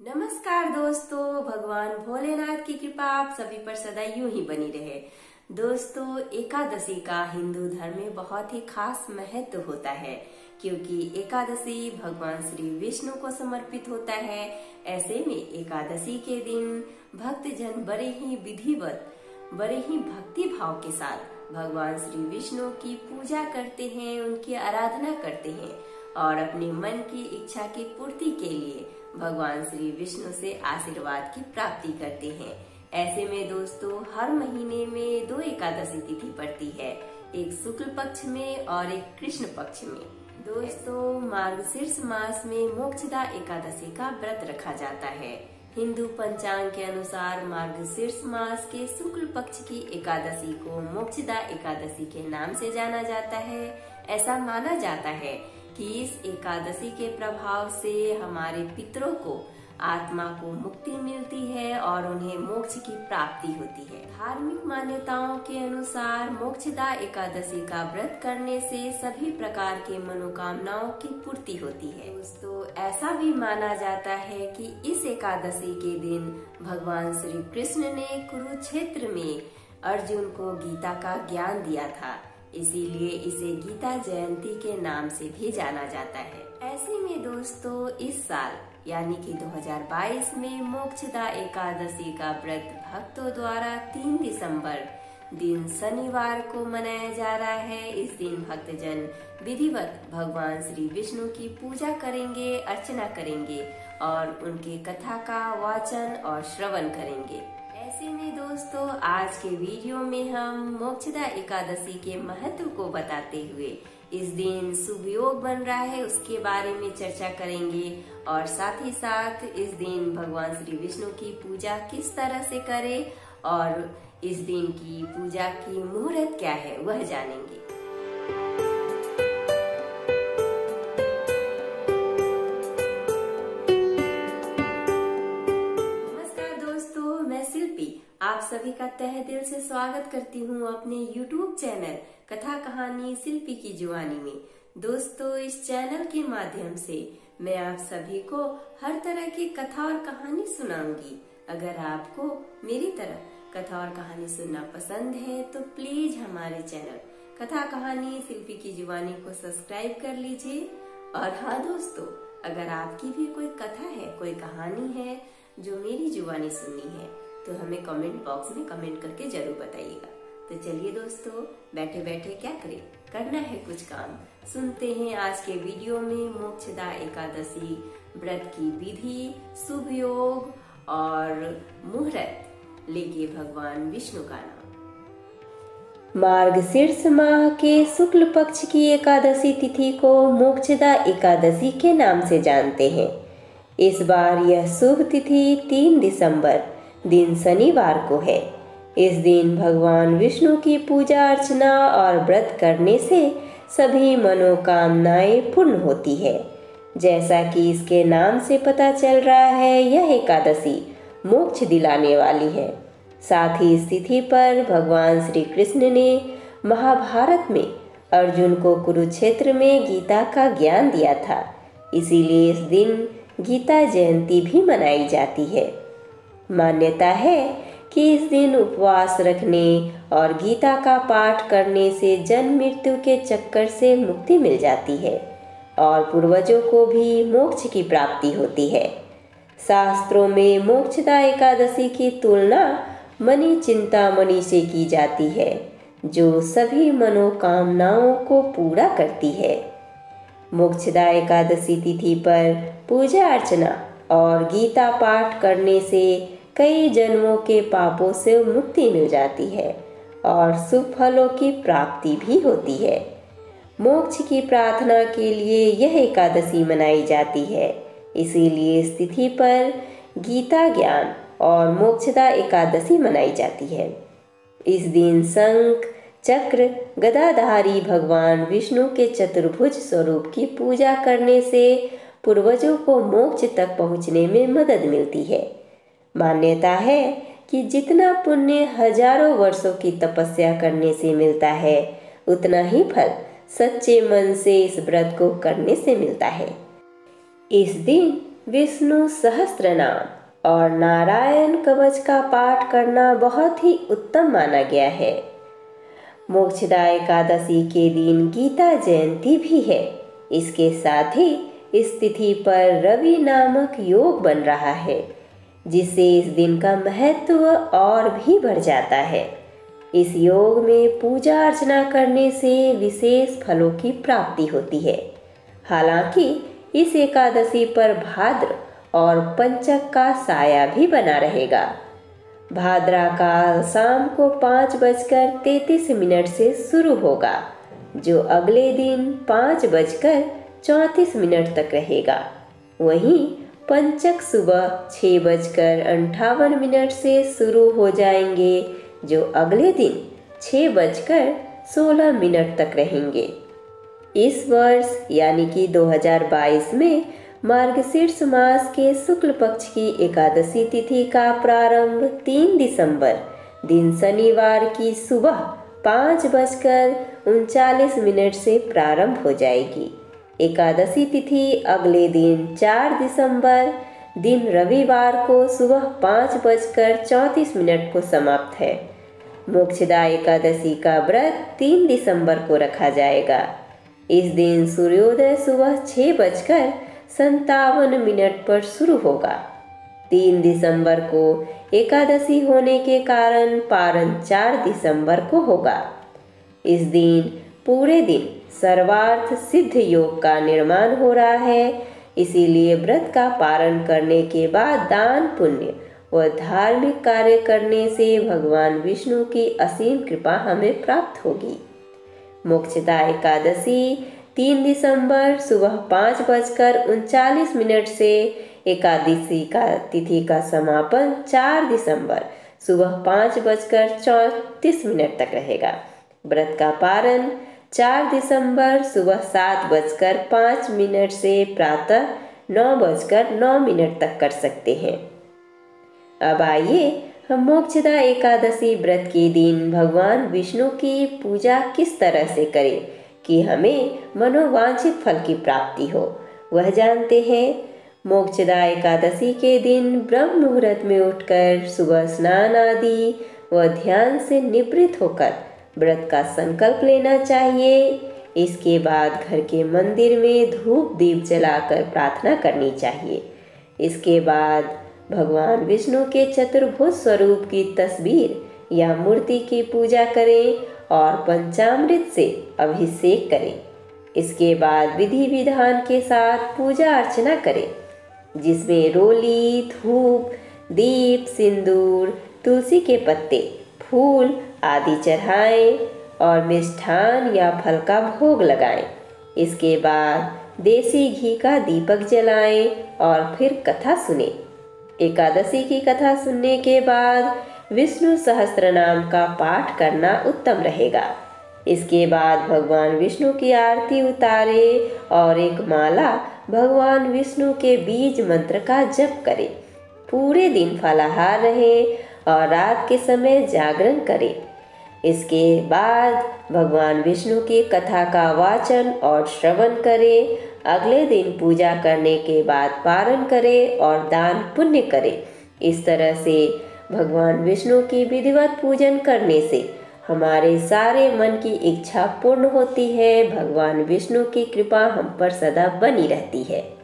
नमस्कार दोस्तों, भगवान भोलेनाथ की कृपा आप सभी पर सदा यूं ही बनी रहे। दोस्तों, एकादशी का हिंदू धर्म में बहुत ही खास महत्व होता है, क्योंकि एकादशी भगवान श्री विष्णु को समर्पित होता है। ऐसे में एकादशी के दिन भक्तजन बड़े ही विधिवत, बड़े ही भक्ति भाव के साथ भगवान श्री विष्णु की पूजा करते हैं, उनकी आराधना करते हैं और अपने मन की इच्छा की पूर्ति के लिए भगवान श्री विष्णु से आशीर्वाद की प्राप्ति करते हैं। ऐसे में दोस्तों, हर महीने में 2 एकादशी तिथि पड़ती है, एक शुक्ल पक्ष में और एक कृष्ण पक्ष में। दोस्तों, मार्गशीर्ष मास में मोक्षदा एकादशी का व्रत रखा जाता है। हिंदू पंचांग के अनुसार मार्गशीर्ष मास के शुक्ल पक्ष की एकादशी को मोक्षदा एकादशी के नाम से जाना जाता है। ऐसा माना जाता है कि इस एकादशी के प्रभाव से हमारे पितरों को, आत्मा को मुक्ति मिलती है और उन्हें मोक्ष की प्राप्ति होती है। धार्मिक मान्यताओं के अनुसार मोक्षदा एकादशी का व्रत करने से सभी प्रकार के मनोकामनाओं की पूर्ति होती है। दोस्तों, ऐसा भी माना जाता है कि इस एकादशी के दिन भगवान श्री कृष्ण ने कुरुक्षेत्र में अर्जुन को गीता का ज्ञान दिया था, इसीलिए इसे गीता जयंती के नाम से भी जाना जाता है। ऐसे में दोस्तों, इस साल यानी कि 2022 में मोक्षदा एकादशी का व्रत भक्तों द्वारा 3 दिसंबर दिन शनिवार को मनाया जा रहा है। इस दिन भक्तजन विधिवत भगवान श्री विष्णु की पूजा करेंगे, अर्चना करेंगे और उनके कथा का वाचन और श्रवण करेंगे। ऐसे में दोस्तों, आज के वीडियो में हम मोक्षदा एकादशी के महत्व को बताते हुए इस दिन शुभ योग बन रहा है उसके बारे में चर्चा करेंगे और साथ ही साथ इस दिन भगवान श्री विष्णु की पूजा किस तरह से करें और इस दिन की पूजा की मुहूर्त क्या है वह जानेंगे। आप सभी का तहे दिल से स्वागत करती हूँ अपने YouTube चैनल कथा कहानी शिल्पी की जुबानी में। दोस्तों, इस चैनल के माध्यम से मैं आप सभी को हर तरह की कथा और कहानी सुनाऊंगी। अगर आपको मेरी तरह कथा और कहानी सुनना पसंद है तो प्लीज हमारे चैनल कथा कहानी शिल्पी की जुबानी को सब्सक्राइब कर लीजिए। और हाँ दोस्तों, अगर आपकी भी कोई कथा है, कोई कहानी है जो मेरी जुबानी सुननी है तो हमें कमेंट बॉक्स में कमेंट करके जरूर बताइएगा। तो चलिए दोस्तों, बैठे बैठे क्या करें, करना है कुछ काम। सुनते हैं आज के वीडियो में मोक्षदा एकादशी व्रत की विधि, शुभ योग और मुहूर्त लेके भगवान विष्णु का नाम। मार्गशीर्ष माह के शुक्ल पक्ष की एकादशी तिथि को मोक्षदा एकादशी के नाम से जानते हैं। इस बार यह शुभ तिथि 3 दिसंबर दिन शनिवार को है। इस दिन भगवान विष्णु की पूजा अर्चना और व्रत करने से सभी मनोकामनाएं पूर्ण होती है। जैसा कि इसके नाम से पता चल रहा है, यह एकादशी मोक्ष दिलाने वाली है। साथ ही इस तिथि पर भगवान श्री कृष्ण ने महाभारत में अर्जुन को कुरुक्षेत्र में गीता का ज्ञान दिया था, इसीलिए इस दिन गीता जयंती भी मनाई जाती है। मान्यता है कि इस दिन उपवास रखने और गीता का पाठ करने से जन्म मृत्यु के चक्कर से मुक्ति मिल जाती है और पूर्वजों को भी मोक्ष की प्राप्ति होती है। शास्त्रों में मोक्षदा एकादशी की तुलना मणि चिंतामणि से की जाती है, जो सभी मनोकामनाओं को पूरा करती है। मोक्षदा एकादशी तिथि पर पूजा अर्चना और गीता पाठ करने से कई जन्मों के पापों से मुक्ति मिल जाती है और शुभ फलों की प्राप्ति भी होती है। मोक्ष की प्रार्थना के लिए यह एकादशी मनाई जाती है, इसीलिए इस तिथि पर गीता ज्ञान और मोक्षदा एकादशी मनाई जाती है। इस दिन शंख, चक्र, गदाधारी भगवान विष्णु के चतुर्भुज स्वरूप की पूजा करने से पूर्वजों को मोक्ष तक पहुँचने में मदद मिलती है। मान्यता है कि जितना पुण्य हजारों वर्षों की तपस्या करने से मिलता है, उतना ही फल सच्चे मन से इस व्रत को करने से मिलता है। इस दिन विष्णु सहस्त्रनाम और नारायण कवच का पाठ करना बहुत ही उत्तम माना गया है। मोक्षदा एकादशी के दिन गीता जयंती भी है। इसके साथ ही इस तिथि पर रवि नामक योग बन रहा है, जिससे इस दिन का महत्व और भी बढ़ जाता है। इस योग में पूजा अर्चना करने से विशेष फलों की प्राप्ति होती है। हालांकि इस एकादशी पर भाद्र और पंचक का साया भी बना रहेगा। भाद्रा काल शाम को 5:33 से शुरू होगा, जो अगले दिन 5:34 तक रहेगा। वहीं पंचक सुबह 6:58 से शुरू हो जाएंगे, जो अगले दिन 6:16 तक रहेंगे। इस वर्ष यानी कि 2022 में मार्गशीर्ष मास के शुक्ल पक्ष की एकादशी तिथि का प्रारंभ 3 दिसंबर दिन शनिवार की सुबह 5:39 से प्रारंभ हो जाएगी। एकादशी तिथि अगले दिन 4 दिसंबर दिन रविवार को सुबह 5:34 को समाप्त है। मोक्षदा एकादशी का व्रत 3 दिसंबर को रखा जाएगा। इस दिन सूर्योदय सुबह 6:57 पर शुरू होगा। 3 दिसंबर को एकादशी होने के कारण पारण 4 दिसंबर को होगा। इस दिन पूरे दिन सर्वार्थ सिद्ध योग का निर्माण हो रहा है, इसीलिए व्रत का पारण करने के बाद दान पुण्य व धार्मिक कार्य करने से भगवान विष्णु की असीम कृपा हमें प्राप्त होगी। मोक्षदा एकादशी 3 दिसंबर सुबह 5:39 से एकादशी का तिथि का समापन 4 दिसंबर सुबह 5:34 तक रहेगा। व्रत का पारण 4 दिसंबर सुबह 7:05 से प्रातः 9:09 तक कर सकते हैं। अब आइए हम मोक्षदा एकादशी व्रत के दिन भगवान विष्णु की पूजा किस तरह से करें कि हमें मनोवांछित फल की प्राप्ति हो, वह जानते हैं। मोक्षदा एकादशी के दिन ब्रह्म मुहूर्त में उठकर सुबह स्नान आदि व ध्यान से निवृत्त होकर व्रत का संकल्प लेना चाहिए। इसके बाद घर के मंदिर में धूप दीप जलाकर प्रार्थना करनी चाहिए। इसके बाद भगवान विष्णु के चतुर्भुज स्वरूप की तस्वीर या मूर्ति की पूजा करें और पंचामृत से अभिषेक करें। इसके बाद विधि विधान के साथ पूजा अर्चना करें, जिसमें रोली, धूप, दीप, सिंदूर, तुलसी के पत्ते, फूल आदि चढ़ाएं और मिष्ठान या फल का भोग लगाएं। इसके बाद देसी घी का दीपक जलाएं और फिर कथा सुने। एकादशी की कथा सुनने के बाद विष्णु सहस्त्रनाम का पाठ करना उत्तम रहेगा। इसके बाद भगवान विष्णु की आरती उतारे और एक माला भगवान विष्णु के बीज मंत्र का जप करें। पूरे दिन फलाहार रहे और रात के समय जागरण करें। इसके बाद भगवान विष्णु की कथा का वाचन और श्रवण करें। अगले दिन पूजा करने के बाद पारण करें और दान पुण्य करें। इस तरह से भगवान विष्णु की विधिवत पूजन करने से हमारे सारे मन की इच्छा पूर्ण होती है। भगवान विष्णु की कृपा हम पर सदा बनी रहती है।